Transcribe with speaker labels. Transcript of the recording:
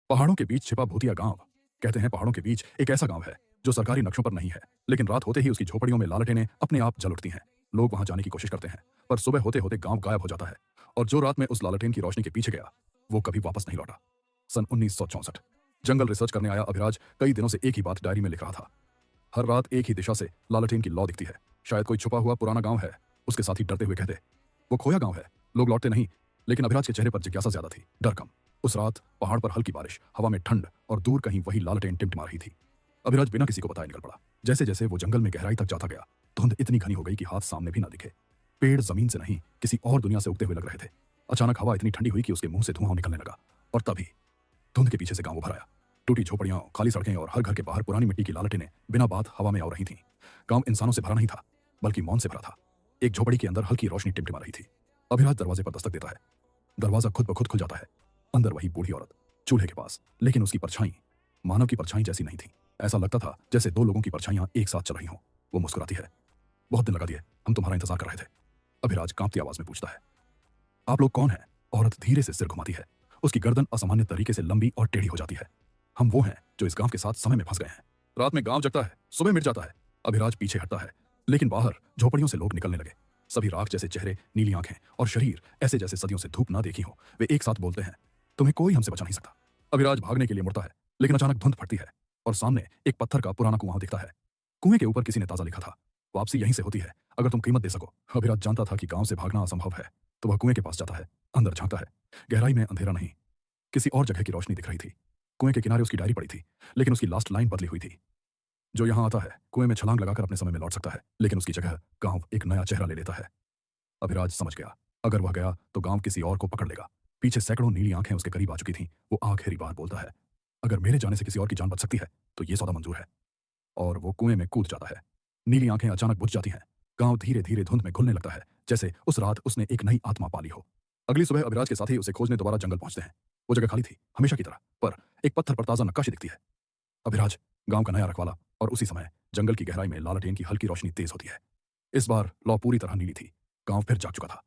Speaker 1: पहाड़ों के बीच छिपा भूतिया गांव। कहते हैं पहाड़ों के बीच एक ऐसा गांव है जो सरकारी नक्शों पर नहीं है, लेकिन रात होते ही उसकी झोपड़ियों में लालटेनें अपने आप जल उठती हैं। लोग वहां जाने की कोशिश करते हैं, पर सुबह होते होते गांव गायब हो जाता है। और जो रात में उस लालटेन की रोशनी के पीछे गया, वो कभी वापस नहीं लौटा। सन 1964। जंगल रिसर्च करने आया अभिराज कई दिनों से एक ही बात डायरी में लिख रहा था। हर रात एक ही दिशा से लालटेन की लौ दिखती है। शायद कोई छुपा हुआ पुराना गांव है। उसके साथी डरते हुए कहते, वो खोया गांव है, लोग लौटते नहीं। लेकिन अभिराज के चेहरे पर जिज्ञासा ज्यादा थी, डर कम। उस रात पहाड़ पर हल्की बारिश, हवा में ठंड, और दूर कहीं वही लालटेन टिमटिमा रही थी। अभिराज बिना किसी को बताए निकल पड़ा। जैसे जैसे वो जंगल में गहराई तक जाता गया, धुंध इतनी घनी हो गई कि हाथ सामने भी ना दिखे। पेड़ जमीन से नहीं, किसी और दुनिया से उगते हुए लग रहे थे। अचानक हवा इतनी ठंडी हुई कि उसके मुंह से धुआं निकलने लगा। और तभी धुंध के पीछे से गांव उभर आया। टूटी झोपड़ियां, खाली सड़कें और हर घर के बाहर पुरानी मिट्टी की लालटेनें बिना बात हवा में आ रही थीं। गांव इंसानों से भरा नहीं था, बल्कि मौन से भरा था। एक झोपड़ी के अंदर हल्की रोशनी टिमटिमा रही थी। अभिराज दरवाजे पर दस्तक देता है। दरवाजा खुद ब खुद खुल जाता है। अंदर वही बूढ़ी औरत, चूल्हे के पास, लेकिन उसकी परछाई मानव की परछाई जैसी नहीं थी। ऐसा लगता था जैसे दो लोगों की परछाइयां एक साथ चल रही हों। वो मुस्कुराती है। बहुत दिन लगा दिए, हम तुम्हारा इंतजार कर रहे थे। अभिराज कांपती आवाज में पूछता है, आप लोग कौन हैं? औरत धीरे से सिर घुमाती है। उसकी गर्दन असामान्य तरीके से लंबी और टेढ़ी हो जाती है। हम वो हैं जो इस गांव के साथ समय में फंस गए हैं। रात में गांव जगता है, सुबह मिट जाता है। अभिराज पीछे हटता है, लेकिन बाहर झोपड़ियों से लोग निकलने लगे। सभी राख जैसे चेहरे, नीली आंखें और शरीर ऐसे जैसे सदियों से धूप ना देखी हो। वे एक साथ बोलते हैं, तुम्हें कोई हमसे बचा नहीं सकता। अभिराज भागने के लिए मुड़ता है, लेकिन अचानक धुंध फटती है और सामने एक पत्थर का पुराना कुआं दिखता है। कुएं के ऊपर किसी ने ताजा लिखा था, वापसी यहीं से होती है अगर तुम कीमत दे सको। अभिराज जानता था कि गांव से भागना असंभव है, तो वह कुएं के पास जाता है। अंदर झांकता है। गहराई में अंधेरा नहीं, किसी और जगह की रोशनी दिख रही थी। कुएं के किनारे उसकी डायरी पड़ी थी, लेकिन उसकी लास्ट लाइन बदली हुई थी, जो यहां आता है कुएं में छलांग लगाकर अपने समय में लौट सकता है, लेकिन उसकी जगह गांव एक नया चेहरा ले लेता है। अभिराज समझ गया, अगर वह गया तो गांव किसी और को पकड़ लेगा। पीछे सैकड़ों नीली आंखें उसके करीब आ चुकी थीं। वो आखिरी बार बोलता है, अगर मेरे जाने से किसी और की जान बच सकती है तो ये सौदा मंजूर है। और वो कुएं में कूद जाता है। नीली आंखें अचानक बुझ जाती हैं। गांव धीरे धीरे धुंध में घुलने लगता है, जैसे उस रात उसने एक नई आत्मा पाली हो। अगली सुबह अभिराज के साथी उसे खोजने दोबारा जंगल पहुंचते हैं। वो जगह खाली थी, हमेशा की तरह, पर एक पत्थर पर ताजा नक्काशी दिखती है। अभिराज, गांव का नया रखवाला। और उसी समय जंगल की गहराई में लालटेन की हल्की रोशनी तेज होती है। इस बार लौ पूरी तरह नीली थी। गांव फिर जाग चुका था।